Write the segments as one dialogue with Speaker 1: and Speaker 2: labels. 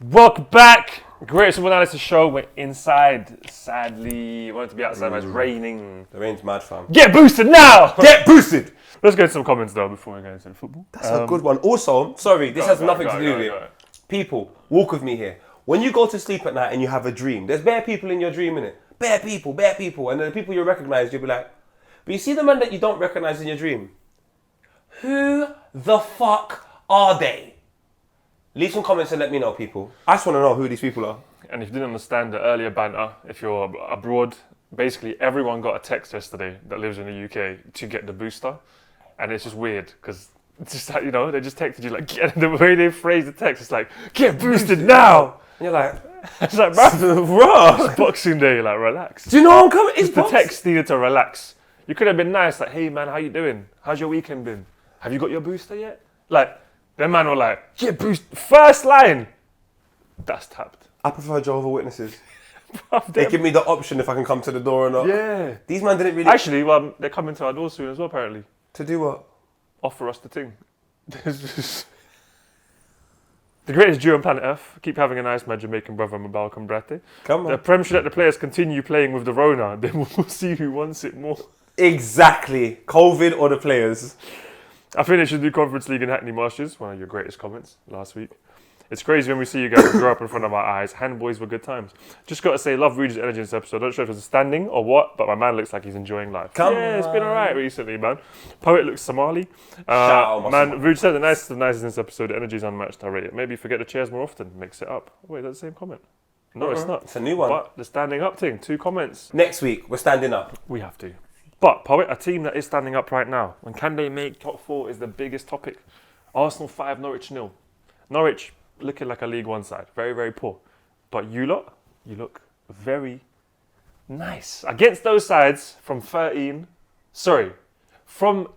Speaker 1: Welcome back. Greatest Football Analysis Show. We're inside. Sadly, wanted to be outside, but it's raining.
Speaker 2: The rain's mad, fam.
Speaker 1: Get boosted now!
Speaker 2: Get boosted!
Speaker 1: Let's get some comments though before we go into the football.
Speaker 2: That's a good one. Also, sorry, this has nothing to do with it. People, walk with me here. When you go to sleep at night and you have a dream, there's bare people in your dream, innit? Bare people. And then the people you recognize, you'll be like, but you see the man that you don't recognize in your dream? Who the fuck are they? Leave some comments and let me know, people. I just want to know who these people are.
Speaker 1: And if you didn't understand the earlier banter, if you're abroad, basically everyone got a text yesterday that lives in the UK to get the booster. And it's just weird because it's just like, you know, they just texted you like, the way they phrase the text, it's like, get boosted now.
Speaker 2: And you're like,
Speaker 1: it's like, bro, it's Boxing Day, like, relax.
Speaker 2: do you know I'm coming? It's
Speaker 1: the text needed to relax. You could have been nice, like, hey man, how you doing? How's your weekend been? Have you got your booster yet? Like, them man were like, get boosted. First line. That's tapped.
Speaker 2: I prefer Jehovah's Witnesses. They give me the option if I can come to the door or not.
Speaker 1: Yeah.
Speaker 2: These man didn't really...
Speaker 1: Actually, they're coming to our door soon as well, apparently.
Speaker 2: To do what?
Speaker 1: Offer us the thing. The greatest duo on planet Earth. Keep having a nice my Jamaican brother, Mabal Combrate.
Speaker 2: Come on.
Speaker 1: The Prem should let the players continue playing with the Rona. Then we'll see who wants it more.
Speaker 2: Exactly. COVID or the players.
Speaker 1: I think they should do Conference League in Hackney Marshes. One of your greatest comments last week. It's crazy when we see you guys grow up in front of our eyes. Handboys were good times. Just got to say, love Rudy's energy in this episode. Not sure if it's a standing or what, but my man looks like he's enjoying life. It's been alright recently, man. Poet looks Somali. Man, Rudy said the nicest of nicest in this episode. The energy's unmatched. I rate it. Maybe forget the chairs more often. Mix it up. Wait, that's the same comment. No, it's not.
Speaker 2: It's a new one.
Speaker 1: But the standing up thing. 2 comments.
Speaker 2: Next week, we're standing up.
Speaker 1: We have to. But, Poet, a team that is standing up right now. When can they make top 4 is the biggest topic. Arsenal 5, Norwich 0. Norwich looking like a League One side. Very, very poor. But you look very nice. Against those sides from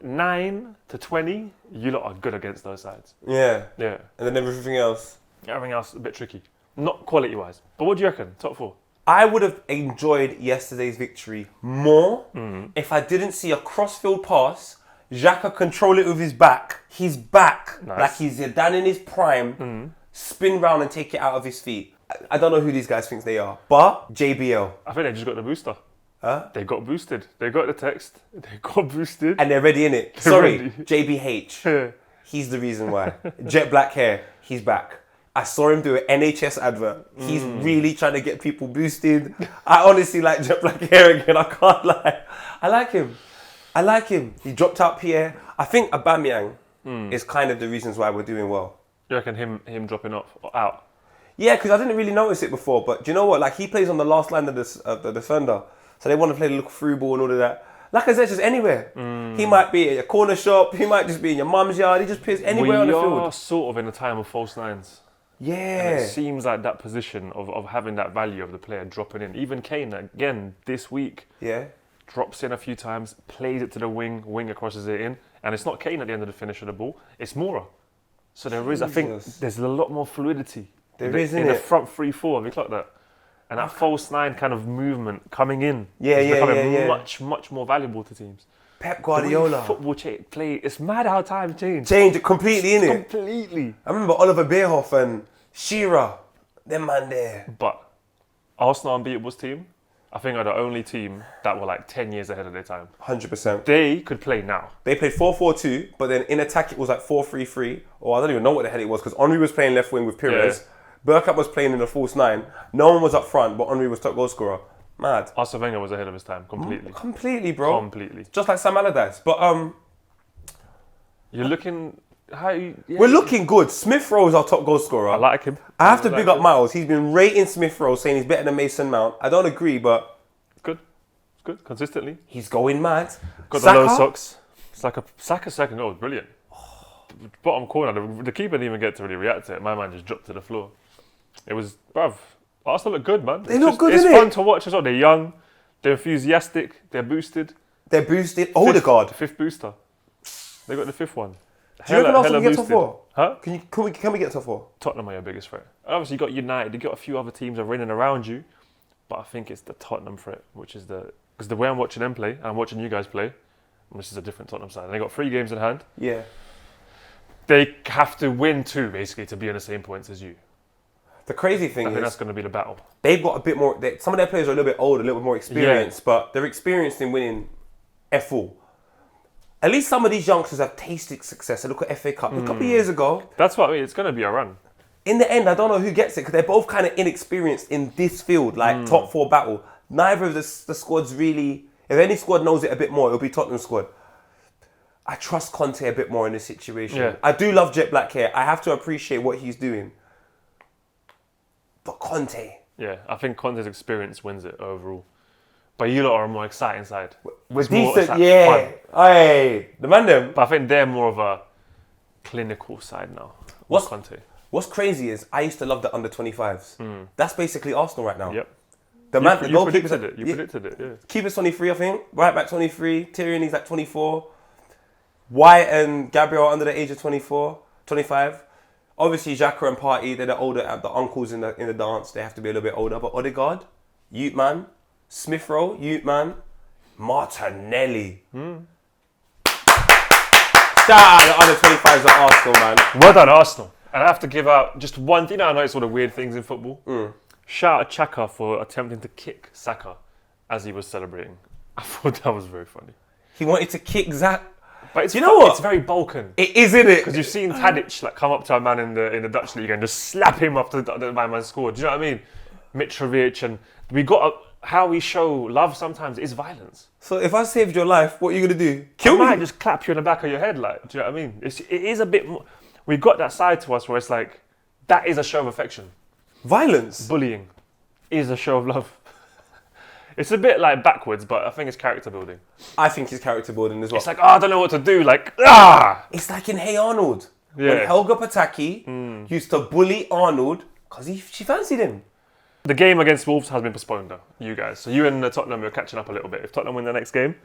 Speaker 1: 9 to 20, you lot are good against those sides.
Speaker 2: Yeah.
Speaker 1: Yeah.
Speaker 2: And then everything else.
Speaker 1: Everything else a bit tricky. Not quality-wise. But what do you reckon? Top 4?
Speaker 2: I would have enjoyed yesterday's victory more if I didn't see a crossfield pass, Xhaka control it with his back. He's back.
Speaker 1: Nice.
Speaker 2: Like he's down in his prime, spin round and take it out of his feet. I don't know who these guys think they are, but JBL.
Speaker 1: I think they just got the booster.
Speaker 2: Huh?
Speaker 1: They got boosted. They got the text. They got boosted.
Speaker 2: And they're ready in it. Sorry, JBH. He's the reason why. Jet black hair, he's back. I saw him do an NHS advert. He's really trying to get people boosted. I honestly like jet black hair again. I can't lie. I like him. He dropped out Pierre. I think Aubameyang is kind of the reasons why we're doing well.
Speaker 1: You reckon him dropping off or out?
Speaker 2: Yeah, because I didn't really notice it before. But do you know what? Like he plays on the last line of the defender, so they want to play the little through ball and all of that. Like I said, just anywhere. He might be at a corner shop. He might just be in your mum's yard. He just plays anywhere on the field.
Speaker 1: We are sort of in a time of false nines.
Speaker 2: Yeah.
Speaker 1: And it seems like that position of having that value of the player dropping in. Even Kane, again, this week, drops in a few times, plays it to the wing crosses it in. And it's not Kane at the end of the finish of the ball, it's Moura. So there is, I think, there's a lot more fluidity. In the front 3-4, have you clocked that? And that false 9 kind of movement coming in is becoming much, much more valuable to teams.
Speaker 2: Pep Guardiola.
Speaker 1: Football play, it's mad how time changed.
Speaker 2: Changed completely, innit?
Speaker 1: Completely.
Speaker 2: I remember Oliver Bierhoff and Shearer, them man there.
Speaker 1: But Arsenal Unbeatables team, I think are the only team that were like 10 years ahead of their time.
Speaker 2: 100%.
Speaker 1: They could play now.
Speaker 2: They played 4-4-2, but then in attack it was like 4-3-3. Or I don't even know what the hell it was because Henry was playing left wing with Pires. Bergkamp was playing in the false 9. No one was up front, but Henry was top goal scorer. Mad.
Speaker 1: Arsene Wenger was ahead of his time, completely.
Speaker 2: Completely, bro.
Speaker 1: Completely.
Speaker 2: Just like Sam Allardyce. But
Speaker 1: you're looking...
Speaker 2: We're looking good. Smith Rowe's our top goal scorer.
Speaker 1: I like him.
Speaker 2: I have to big up Miles. He's been rating Smith Rowe, saying he's better than Mason Mount. I don't agree, but...
Speaker 1: It's good. It's good, consistently.
Speaker 2: He's going mad.
Speaker 1: Got the low socks. Saka's second goal was brilliant. Bottom corner, the keeper didn't even get to really react to it. My man just dropped to the floor. It was, bruv, Arsenal look good, man.
Speaker 2: They look good,
Speaker 1: innit?
Speaker 2: It's
Speaker 1: fun to watch as well. They're young, they're enthusiastic, they're boosted.
Speaker 2: Odegaard.
Speaker 1: 5th booster. They got the 5th one.
Speaker 2: Do you reckon Arsenal can get top 4?
Speaker 1: Huh?
Speaker 2: Can we get top 4?
Speaker 1: Tottenham are your biggest threat. Obviously, you got United, you got a few other teams that are in and around you, but I think it's the Tottenham threat, which is because the way I'm watching them play, and I'm watching you guys play, this is a different Tottenham side. And they got 3 games in hand.
Speaker 2: Yeah.
Speaker 1: They have to win 2, basically, to be on the same points as you.
Speaker 2: The crazy thing
Speaker 1: I
Speaker 2: is,
Speaker 1: think that's going to be the battle.
Speaker 2: They've got a bit more. Some of their players are a little bit older, a little bit more experienced, but they're experienced in winning F4. At least some of these youngsters have tasted success. Look at FA Cup. A couple of years ago.
Speaker 1: That's what I mean. It's going to be a run.
Speaker 2: In the end, I don't know who gets it because they're both kind of inexperienced in this field, like top 4 battle. Neither of the squads really. If any squad knows it a bit more, it'll be Tottenham squad. I trust Conte a bit more in this situation.
Speaker 1: Yeah.
Speaker 2: I do love Jet Black here. I have to appreciate what he's doing. But Conte.
Speaker 1: Yeah, I think Conte's experience wins it overall. But you lot are a more exciting side.
Speaker 2: We're
Speaker 1: It's more,
Speaker 2: decent,
Speaker 1: like,
Speaker 2: yeah.
Speaker 1: fun.
Speaker 2: Hey, the Mandem.
Speaker 1: But I think they're more of a clinical side now.
Speaker 2: What's
Speaker 1: Conte?
Speaker 2: What's crazy is I used to love the under 25s. That's basically Arsenal right now.
Speaker 1: Yep.
Speaker 2: The
Speaker 1: You predicted it. You predicted it. Yeah.
Speaker 2: Keeper's 23, I think. Right back 23. Tierney's like 24. White and Gabriel are under the age of 24, 25. Obviously, Xhaka and Partey, they're the older, the uncles in the dance. They have to be a little bit older. But Odegaard, Youth Man, Smith Rowe, Youth Man, Martinelli. Shout out the under 25s at Arsenal, man.
Speaker 1: Well done, Arsenal. And I have to give out just one thing. I know it's all the weird things in football. Shout out Xhaka for attempting to kick Saka as he was celebrating. I thought that was very funny.
Speaker 2: He wanted to kick Zach.
Speaker 1: But it's,
Speaker 2: you know what?
Speaker 1: It's very Balkan.
Speaker 2: It is, isn't it?
Speaker 1: Because you've seen Tadic like come up to a man in the Dutch league and just slap him after the man scored. Do you know what I mean? Mitrovic, and we got how we show love sometimes is violence.
Speaker 2: So if I saved your life, what are you gonna do? Kill me?
Speaker 1: I might just clap you in the back of your head, like. Do you know what I mean? It is a bit more. We got that side to us where it's like that is a show of affection.
Speaker 2: Violence.
Speaker 1: Bullying is a show of love. It's a bit like backwards, but I think it's character building.
Speaker 2: I think it's character building as well.
Speaker 1: It's like, I don't know what to do. Like, ah!
Speaker 2: It's like in Hey Arnold.
Speaker 1: Yeah.
Speaker 2: When Helga Pataki used to bully Arnold because she fancied him.
Speaker 1: The game against Wolves has been postponed, though, you guys. So you and Tottenham are catching up a little bit. If Tottenham win the next game,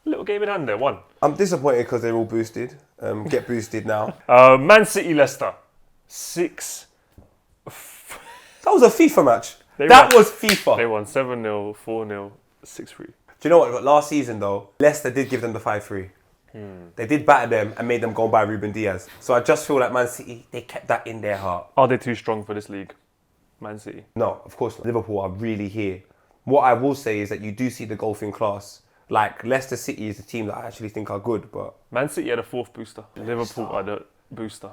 Speaker 1: a little game in hand there, 1.
Speaker 2: I'm disappointed because they're all boosted. Get boosted now.
Speaker 1: Man City, Leicester. 6.
Speaker 2: That was a FIFA match.
Speaker 1: They
Speaker 2: was FIFA.
Speaker 1: They won 7-0, 4-0, 6-3.
Speaker 2: Do you know what? Last season, though, Leicester did give them the 5-3. They did batter them and made them go and buy Ruben Diaz. So I just feel like Man City, they kept that in their heart.
Speaker 1: Are they too strong for this league? Man City?
Speaker 2: No, of course not. Liverpool are really here. What I will say is that you do see the golfing class. Like, Leicester City is a team that I actually think are good, but...
Speaker 1: Man City are the 4th booster. Liverpool are the booster.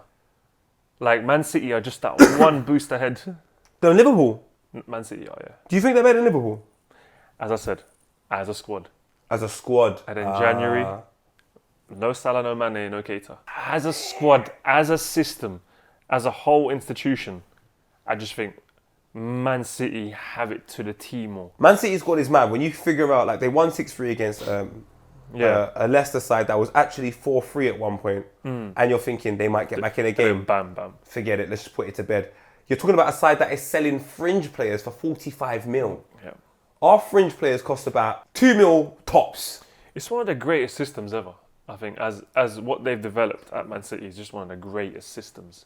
Speaker 1: Like, Man City are just that one boost ahead.
Speaker 2: They're Liverpool?
Speaker 1: Man City are, yeah.
Speaker 2: Do you think they're better than Liverpool?
Speaker 1: As I said, as a squad.
Speaker 2: As a squad.
Speaker 1: And in January, no Salah, no Mane, no Keita. As a squad, as a system, as a whole institution, I just think Man City have it to the T more.
Speaker 2: Man City's squad is mad. When you figure out, like, they won 6-3 against a Leicester side that was actually 4-3 at one point, and you're thinking they might get back in a game.
Speaker 1: Bam, bam.
Speaker 2: Forget it. Let's just put it to bed. You're talking about a side that is selling fringe players for 45 mil.
Speaker 1: Yeah.
Speaker 2: Our fringe players cost about 2 mil tops.
Speaker 1: It's one of the greatest systems ever. I think as what they've developed at Man City is just one of the greatest systems.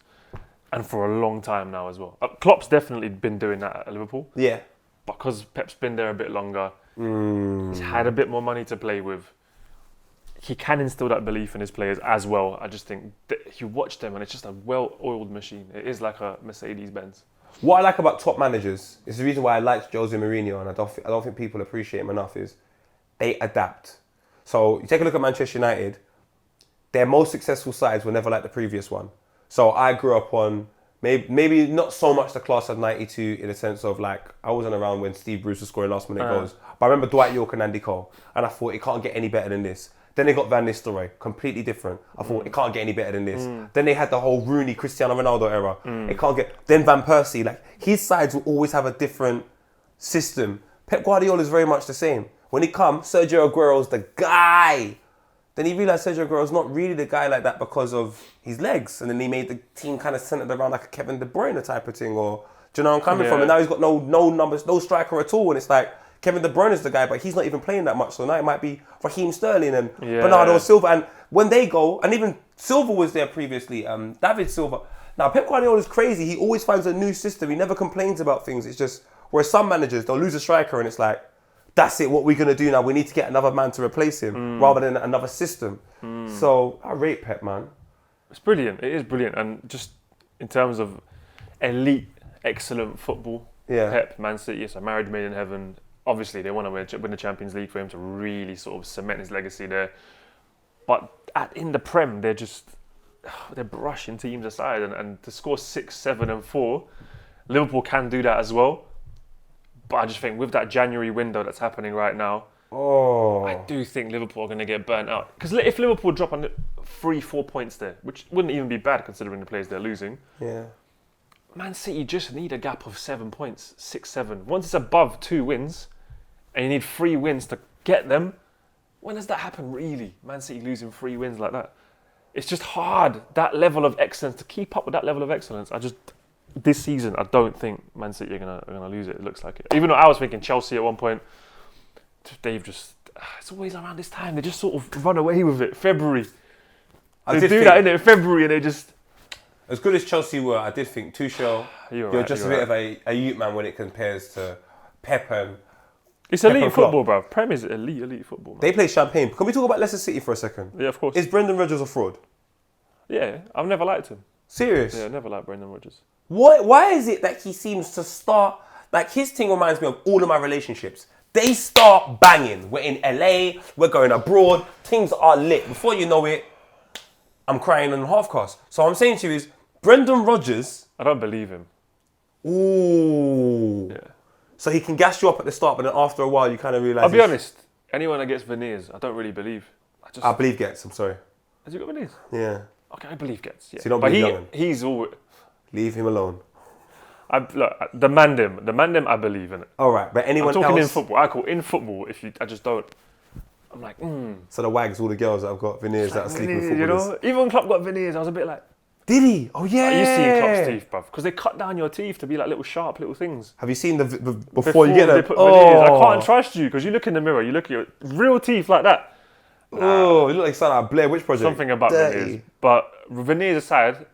Speaker 1: And for a long time now as well. Klopp's definitely been doing that at Liverpool.
Speaker 2: Yeah.
Speaker 1: Because Pep's been there a bit longer. He's had a bit more money to play with. He can instill that belief in his players as well. I just think that you watch them and it's just a well-oiled machine. It is like a Mercedes-Benz.
Speaker 2: What I like about top managers is the reason why I liked Jose Mourinho, and I don't think people appreciate him enough, is they adapt. So you take a look at Manchester United, their most successful sides were never like the previous one. So I grew up on maybe not so much the class of 92 in the sense of, like, I wasn't around when Steve Bruce was scoring last minute goals. But I remember Dwight York and Andy Cole, and I thought it can't get any better than this. Then they got Van Nistelrooy, completely different. I thought it can't get any better than this. Then they had the whole Rooney, Cristiano Ronaldo era. It can't get. Then Van Persie, like, his sides will always have a different system. Pep Guardiola is very much the same. When he comes, Sergio Aguero's the guy. Then he realised Sergio Aguero's not really the guy like that because of his legs. And then he made the team kind of centred around like a Kevin De Bruyne type of thing. Or, do you know where I'm coming from? And now he's got no numbers, no striker at all. And it's like, Kevin De Bruyne is the guy, but he's not even playing that much. So now it might be Raheem Sterling and Bernardo Silva. And when they go, and even Silva was there previously, David Silva. Now, Pep Guardiola is crazy. He always finds a new system. He never complains about things. It's just, whereas some managers, they'll lose a striker and it's like, that's it, what we're going to do now. We need to get another man to replace him rather than another system. So I rate Pep, man.
Speaker 1: It's brilliant. It is brilliant. And just in terms of elite excellent football.
Speaker 2: Yeah.
Speaker 1: Pep, Man City, it's a marriage made in heaven. Obviously, they want to win the Champions League for him to really sort of cement his legacy there. But in the Prem, they're brushing teams aside. And to score 6, 7 and 4, Liverpool can do that as well. But I just think with that January window that's happening right now, I do think Liverpool are going to get burnt out. Because if Liverpool drop on 3-4 points there, which wouldn't even be bad considering the players they're losing, Man City just need a gap of 7 points, 6, 7. Once it's above 2 wins, and you need 3 wins to get them, when does that happen really? Man City losing 3 wins like that. It's just hard, that level of excellence, to keep up with that level of excellence. This season, I don't think Man City are gonna lose it. It looks like it. Even though I was thinking Chelsea at one point, it's always around this time. They just sort of run away with it. February. They do that, innit? February, and they just...
Speaker 2: As good as Chelsea were, I did think Tuchel, you're just a bit of a youth man when it compares to Pep and...
Speaker 1: It's elite football, bro. Prem is elite football, man.
Speaker 2: They play champagne. Can we talk about Leicester City for a second?
Speaker 1: Yeah, of course.
Speaker 2: Is Brendan Rodgers a fraud?
Speaker 1: Yeah, I've never liked him.
Speaker 2: Serious?
Speaker 1: Yeah, I never liked Brendan Rodgers.
Speaker 2: Why is it that he seems to start... Like, his thing reminds me of all of my relationships. They start banging. We're in LA, we're going abroad, things are lit. Before you know it, I'm crying on half-cast. So what I'm saying to you is, Brendan Rodgers...
Speaker 1: I don't believe him.
Speaker 2: Ooh.
Speaker 1: Yeah.
Speaker 2: So he can gas you up at the start, but then after a while you kind of realise...
Speaker 1: I'll be honest, anyone that gets veneers, I don't really believe.
Speaker 2: I believe Gets, I'm sorry.
Speaker 1: Has he got veneers?
Speaker 2: Yeah.
Speaker 1: Okay, I believe Gets, yeah.
Speaker 2: So you don't believe Young'un?
Speaker 1: He's all...
Speaker 2: Leave him alone.
Speaker 1: Look, the Mandem, I believe in it.
Speaker 2: All right, but anyone else...
Speaker 1: I'm talking in football. In football, I just don't... I'm like,
Speaker 2: So the wags, all the girls that have got veneers that are sleeping with footballers.
Speaker 1: You know? Even when Klopp got veneers, I was a bit like...
Speaker 2: Did he? Oh, yeah.
Speaker 1: Are you seeing Klopp's teeth, bruv? Because they cut down your teeth to be like little sharp little things.
Speaker 2: Have you seen before you get them?
Speaker 1: They put veneers, I can't trust you because you look in the mirror, you look at your real teeth like that.
Speaker 2: Oh, you look like something like Blair Witch Project.
Speaker 1: Something about veneers. But veneers aside,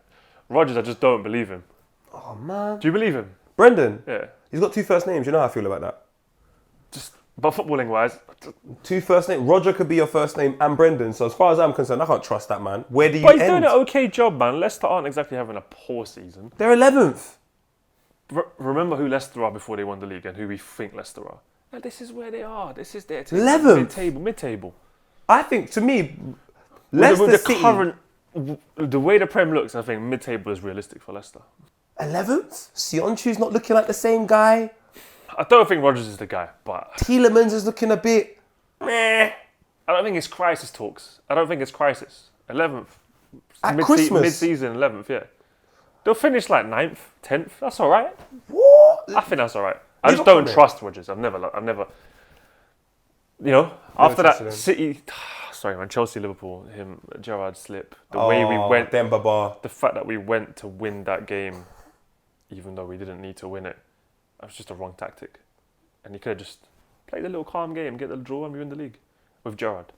Speaker 1: Rodgers, I just don't believe him.
Speaker 2: Oh, man.
Speaker 1: Do you believe him?
Speaker 2: Brendan?
Speaker 1: Yeah.
Speaker 2: He's got 2 first names. You know how I feel about that?
Speaker 1: But footballing wise...
Speaker 2: 2 first names. Roger could be your first name and Brendan. So as far as I'm concerned, I can't trust that man. Where do you end?
Speaker 1: But he's doing an okay job, man. Leicester aren't exactly having a poor season.
Speaker 2: They're 11th.
Speaker 1: Remember who Leicester are before they won the league and who we think Leicester are. Now, this is where they are. This is their team.
Speaker 2: 11th?
Speaker 1: Mid-table.
Speaker 2: I think, to me, Leicester City...
Speaker 1: The way the Prem looks, I think mid-table is realistic for Leicester.
Speaker 2: 11th? Sionchu's not looking like the same guy.
Speaker 1: I don't think Rodgers is the guy, but...
Speaker 2: Tielemans is looking a bit...
Speaker 1: meh. I don't think it's crisis talks. I don't think it's crisis. 11th.
Speaker 2: At Christmas?
Speaker 1: Mid-season, 11th, yeah. They'll finish like 9th, 10th. That's all right.
Speaker 2: What?
Speaker 1: I think that's all right. I just don't trust Rodgers. I've never... You know, after that City... Sorry, man, Chelsea, Liverpool, Gerrard slip. The way we went...
Speaker 2: Dembaba.
Speaker 1: The fact that we went to win that game, even though we didn't need to win it, that was just a wrong tactic. And you could have just played a little calm game, get the draw, and we win the league with Gerrard.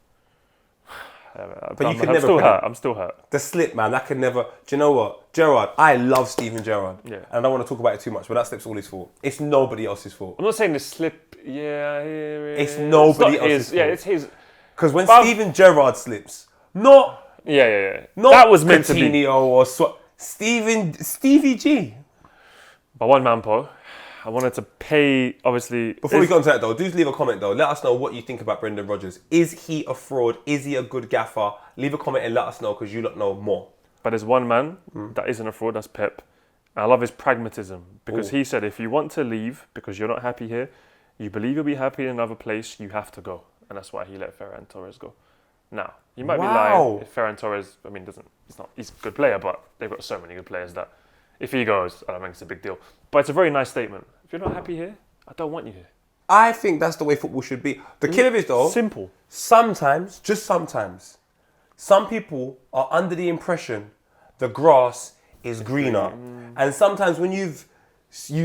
Speaker 1: I'm still hurt.
Speaker 2: The slip, man, that could never... Do you know what? Gerrard, I love Steven Gerrard.
Speaker 1: Yeah.
Speaker 2: And I don't want to talk about it too much, but that slip's all his fault. It's nobody else's fault.
Speaker 1: I'm not saying the slip,
Speaker 2: It's nobody else's fault.
Speaker 1: Yeah, it's his...
Speaker 2: Because when Steven Gerrard slips, not...
Speaker 1: Yeah.
Speaker 2: Not
Speaker 1: that was meant to be.
Speaker 2: Coutinho or Stevie G.
Speaker 1: But one man, Paul. I wanted to pay, obviously...
Speaker 2: Before we go into that, though, do leave a comment, though. Let us know what you think about Brendan Rodgers. Is he a fraud? Is he a good gaffer? Leave a comment and let us know, because you lot know more.
Speaker 1: But there's one man that isn't a fraud, that's Pep. And I love his pragmatism, because he said, if you want to leave because you're not happy here, you believe you'll be happy in another place, you have to go. And that's why he let Ferran Torres go. Now, you might be lying if Ferran Torres, he's a good player, but they've got so many good players that if he goes, I don't think it's a big deal. But it's a very nice statement. If you're not happy here, I don't want you here.
Speaker 2: I think that's the way football should be. The killer is, though,
Speaker 1: simple.
Speaker 2: Sometimes, just sometimes, some people are under the impression the grass is greener. And sometimes when you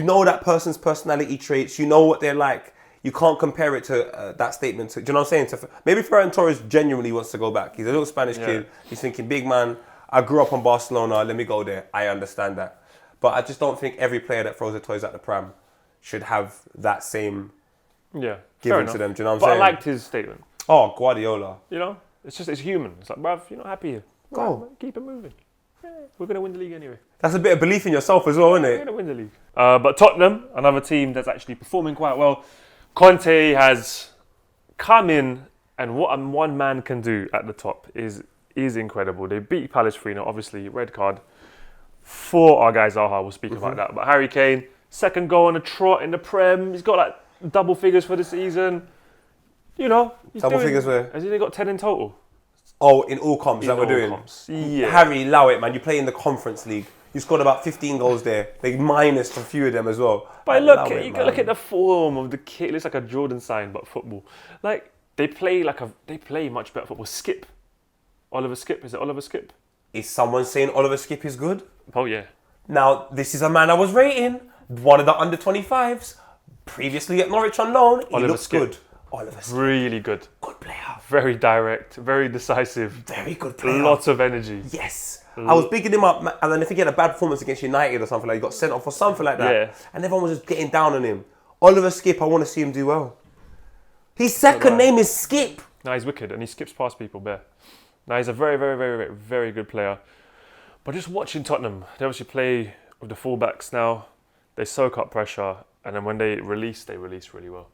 Speaker 2: know that person's personality traits, you know what they're like, you can't compare it to that statement. Do you know what I'm saying? Maybe Ferran Torres genuinely wants to go back. He's a little Spanish kid. He's thinking, big man, I grew up on Barcelona, let me go there. I understand that. But I just don't think every player that throws their toys at the pram should have that same given to them. Do you know what I'm saying?
Speaker 1: But I liked his statement.
Speaker 2: Oh, Guardiola.
Speaker 1: You know? It's human. It's like, bruv, you're not happy here.
Speaker 2: Go.
Speaker 1: Right, keep it moving. we're going to win the league anyway.
Speaker 2: That's a bit of belief in yourself as well, isn't
Speaker 1: We're
Speaker 2: it?
Speaker 1: going to win the league. But Tottenham, another team that's actually performing quite well. Conte has come in, and what one man can do at the top is incredible. They beat Palace 3-0, obviously, red card for our guy Zaha. We'll speak about that. But Harry Kane, second goal on the trot in the Prem. He's got like double figures for the season. You know,
Speaker 2: Double figures where?
Speaker 1: Has he got 10 in total?
Speaker 2: Oh, in all comps that we're doing.
Speaker 1: Yeah.
Speaker 2: Harry, allow it, man. You play in the Conference League. You scored about 15 goals there. They minus a few of them as well.
Speaker 1: But look at the form of the kit. It looks like a Jordan sign, but football. Like they play much better football. Skip, Oliver Skip. Is it Oliver Skip?
Speaker 2: Is someone saying Oliver Skip is good?
Speaker 1: Oh yeah.
Speaker 2: Now this is a man I was rating. One of the under 25s. Previously at Norwich on loan. He looks good. Oliver Skip.
Speaker 1: Really good.
Speaker 2: Good player.
Speaker 1: Very direct. Very decisive.
Speaker 2: Very good player.
Speaker 1: Lots of energy.
Speaker 2: Yes. I was bigging him up, and then if he had a bad performance against United or something like that, he got sent off or something like that,
Speaker 1: Yeah.
Speaker 2: and everyone was just getting down on him. Oliver Skip, I want to see him do well. His second name is Skip.
Speaker 1: No, he's wicked, and he skips past people there. Now he's a very, very, very, very, very good player. But just watching Tottenham, they obviously play with the fullbacks now. They soak up pressure, and then when they release really well.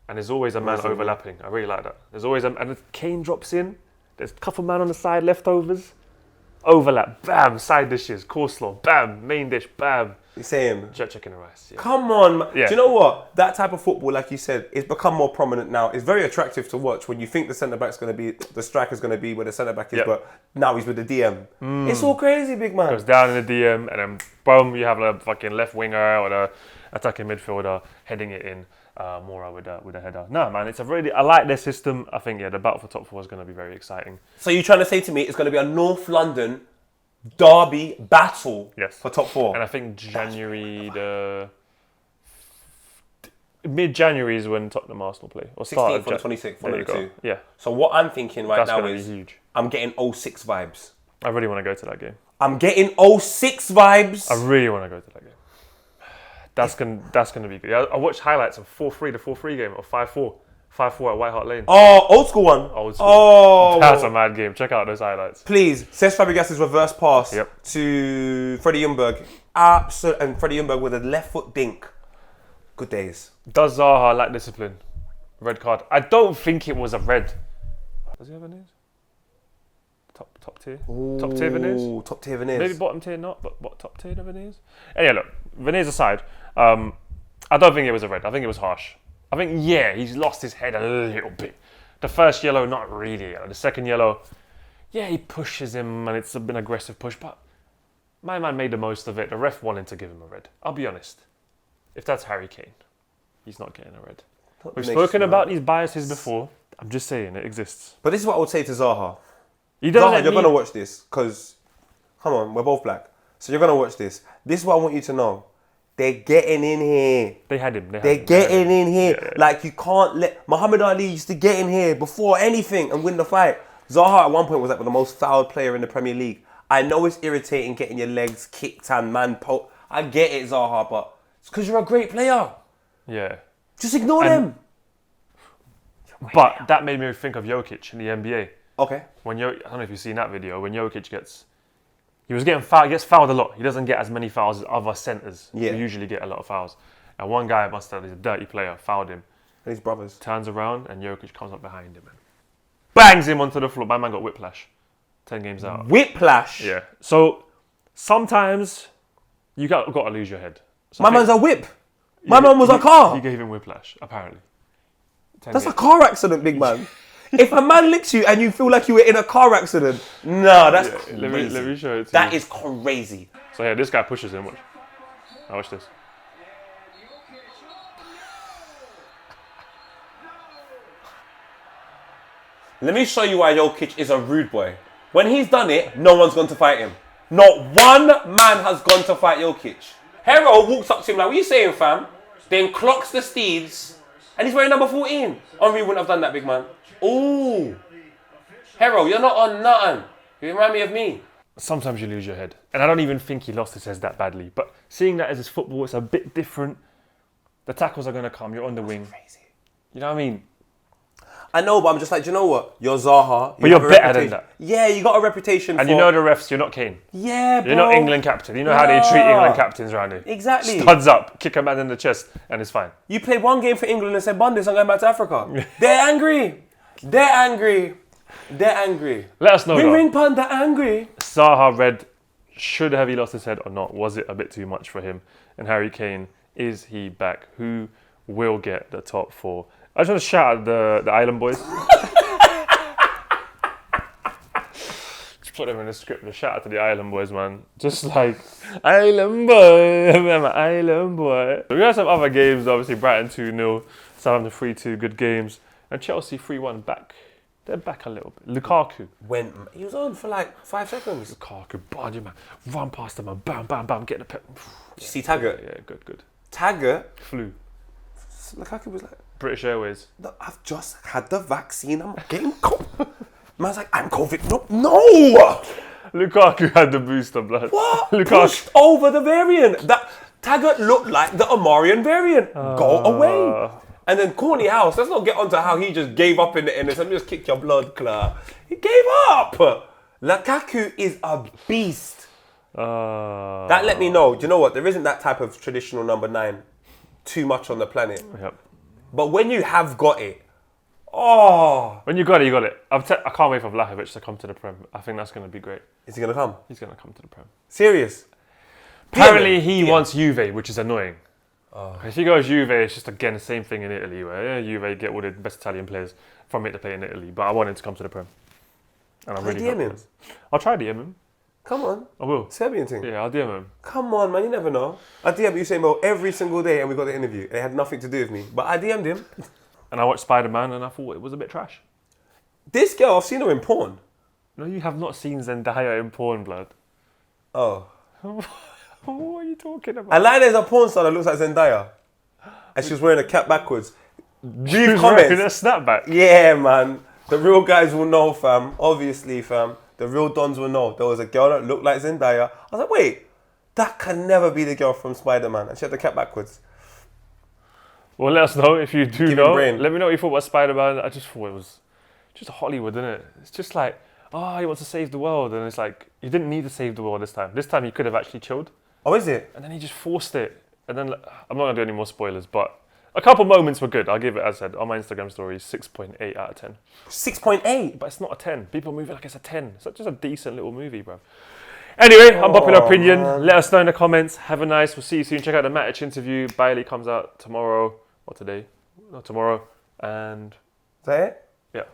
Speaker 1: And there's always a man overlapping. I really like that. There's always and if Kane drops in, there's a couple man on the side, leftovers. Overlap, bam, side dishes, coleslaw, bam, main dish, bam.
Speaker 2: You're saying?
Speaker 1: Chicken and rice. Yeah.
Speaker 2: Come on, man.
Speaker 1: Yeah.
Speaker 2: Do you know what? That type of football, like you said, it's become more prominent now. It's very attractive to watch when you think the centre-back's going to be, the striker's going to be where the centre-back is, but now he's with the DM. It's all crazy, big man.
Speaker 1: Goes down in the DM, and then boom, you have a fucking left winger or the attacking midfielder heading it in. Mora with a header. No, man, I like their system. I think, the battle for top 4 is going to be very exciting.
Speaker 2: So you're trying to say to me it's going to be a North London derby battle for top 4?
Speaker 1: And I think mid-January is when Tottenham Arsenal play. Or
Speaker 2: 16th or 26th, one of the two.
Speaker 1: Yeah.
Speaker 2: So what I'm thinking right now is
Speaker 1: huge.
Speaker 2: I'm getting 06 vibes.
Speaker 1: I really want to go to that game.
Speaker 2: I'm getting 06 vibes.
Speaker 1: I really want to go to that game. That's gonna be good. I watched highlights of 4-3, the 4-3 game, or 5-4 at White Hart Lane.
Speaker 2: Oh, old school one.
Speaker 1: Old school.
Speaker 2: Oh,
Speaker 1: that's a mad game. Check out those highlights.
Speaker 2: Please, Cesc Fabregas' reverse pass to Freddie Ljungberg. And Freddie Ljungberg with a left foot dink. Good days.
Speaker 1: Does Zaha lack discipline? Red card. I don't think it was a red. Does he have veneers? Top tier?
Speaker 2: Ooh,
Speaker 1: top tier veneers?
Speaker 2: Top tier veneers.
Speaker 1: Maybe bottom tier not, but what top tier veneers? Anyway, look, veneers aside, I don't think it was a red. I think it was harsh. I think, he's lost his head a little bit. The first yellow, not really yellow. The second yellow, he pushes him and it's been an aggressive push, but my man made the most of it. The ref wanted to give him a red. I'll be honest. If that's Harry Kane, he's not getting a red. We've spoken about these biases before. I'm just saying, it exists.
Speaker 2: But this is what I would say to Zaha.
Speaker 1: Zaha,
Speaker 2: you're going to watch this because, come on, we're both black. So you're going to watch this. This is what I want you to know. They're getting in here.
Speaker 1: They had him.
Speaker 2: They're getting in here. Yeah. Like, you can't let... Muhammad Ali used to get in here before anything and win the fight. Zaha at one point was like the most fouled player in the Premier League. I know it's irritating getting your legs kicked and I get it, Zaha, but it's because you're a great player.
Speaker 1: Yeah.
Speaker 2: Just ignore them.
Speaker 1: But that made me think of Jokic in the NBA.
Speaker 2: Okay.
Speaker 1: I don't know if you've seen that video, when Jokic gets fouled a lot. He doesn't get as many fouls as other centres who usually get a lot of fouls. And one guy he's a dirty player, fouled him.
Speaker 2: And his brothers.
Speaker 1: Turns around and Jokic comes up behind him and bangs him onto the floor. My man got whiplash. 10 games out.
Speaker 2: Whiplash?
Speaker 1: Yeah. So sometimes you got to lose your head. So
Speaker 2: my man's a whip. My man was a car.
Speaker 1: He gave him whiplash, apparently.
Speaker 2: That's a car accident, big man. If a man licks you and you feel like you were in a car accident, that's crazy.
Speaker 1: Let me show it to you.
Speaker 2: That is crazy.
Speaker 1: So this guy pushes him. Watch this.
Speaker 2: Let me show you why Jokic is a rude boy. When he's done it, no one's gone to fight him. Not one man has gone to fight Jokic. Hero walks up to him like, what are you saying, fam? Then clocks the steeds, and he's wearing number 14. Henry wouldn't have done that, big man. Ooh. Hero, you're not on nothing. You remind me of me.
Speaker 1: Sometimes you lose your head. And I don't even think he lost his head that badly. But seeing that as his football, it's a bit different. The tackles are going to come. You're on the wing.
Speaker 2: Crazy.
Speaker 1: You know what I mean?
Speaker 2: I know, but I'm just like, do you know what? You're Zaha.
Speaker 1: But you're better than that.
Speaker 2: Yeah, you got a reputation
Speaker 1: and you know the refs, you're not Kane.
Speaker 2: Yeah, bro.
Speaker 1: You're not England captain. You know how they treat England captains around here.
Speaker 2: Exactly.
Speaker 1: Studs up, kick a man in the chest, and it's fine.
Speaker 2: You played one game for England and said, Bundes, I'm going back to Africa. They're angry. They're angry. They're angry.
Speaker 1: Let us know,
Speaker 2: Ring Panda angry.
Speaker 1: Zaha red, should have he lost his head or not? Was it a bit too much for him? And Harry Kane, is he back? Who will get the top 4? I just want to shout at the Island boys. Just put them in the script. A shout out to the Island boys, man. Just like, Island boy, I'm an Island boy. We got some other games, obviously. Brighton 2-0, Southampton 3-2, good games. And Chelsea 3-1 back. They're back a little bit. Lukaku.
Speaker 2: He was on for like 5 seconds.
Speaker 1: Lukaku, body man. Run past him, man. Bam, bam, bam. Get the pep.
Speaker 2: Did you see Taggart?
Speaker 1: Yeah, good.
Speaker 2: Taggart?
Speaker 1: Flew.
Speaker 2: Lukaku was like,
Speaker 1: British Airways.
Speaker 2: I've just had the vaccine. I'm getting COVID. Man's like, I'm COVID. No!
Speaker 1: Lukaku had the booster blood.
Speaker 2: What?
Speaker 1: Lukaku
Speaker 2: Pushed over the variant. That Taggart looked like the Omarion variant. Go away. And then Corny House, let's not get onto how he just gave up in the end. Let me just kick your blood, Claire. He gave up. Lukaku is a beast. That let me know. Do you know what? There isn't that type of traditional number 9 too much on the planet.
Speaker 1: Yep.
Speaker 2: But when you have got it, oh.
Speaker 1: When you got it, you got it. I can't wait for Vlahovic to come to the Prem. I think that's going to be great.
Speaker 2: Is he going to come?
Speaker 1: He's going to come to the Prem.
Speaker 2: Serious?
Speaker 1: Apparently he wants Juve, which is annoying. If he goes Juve, it's just again the same thing in Italy where Juve get all the best Italian players from it to play in Italy. But I want him to come to the Prem. And I'm really
Speaker 2: DM him?
Speaker 1: I'll try DM him.
Speaker 2: Come on.
Speaker 1: I will.
Speaker 2: Serbian thing.
Speaker 1: Yeah, I'll DM him.
Speaker 2: Come on, man. You never know. I DM'd Usain Bolt every single day and we got the interview. It had nothing to do with me. But I DM'd him.
Speaker 1: And I watched Spider-Man and I thought it was a bit trash.
Speaker 2: This girl, I've seen her in porn.
Speaker 1: No, you have not seen Zendaya in porn, blood.
Speaker 2: Oh.
Speaker 1: What are you talking about?
Speaker 2: I like there's a porn star that looks like Zendaya. And she was wearing a cap backwards.
Speaker 1: Leave comments. A snapback.
Speaker 2: Yeah, man. The real guys will know, fam. Obviously, fam. The real dons will know. There was a girl that looked like Zendaya. I was like, wait, that can never be the girl from Spider-Man. And she had the cap backwards.
Speaker 1: Well, let us know if you do know. Let me know what you thought about Spider-Man. I just thought it was just Hollywood, isn't it? It's just like, he wants to save the world. And it's like, you didn't need to save the world this time. This time he could have actually chilled.
Speaker 2: Oh, is it?
Speaker 1: And then he just forced it. And then, I'm not going to do any more spoilers, but a couple moments were good. I'll give it, as I said, on my Instagram story, 6.8 out of 10.
Speaker 2: 6.8?
Speaker 1: But it's not a 10. People move it like it's a 10. It's just a decent little movie, bro. Anyway, unpopular opinion. Man. Let us know in the comments. Have a nice. We'll see you soon. Check out the Matic interview. Bailey comes out tomorrow. Or today. No, tomorrow. And...
Speaker 2: Is that it?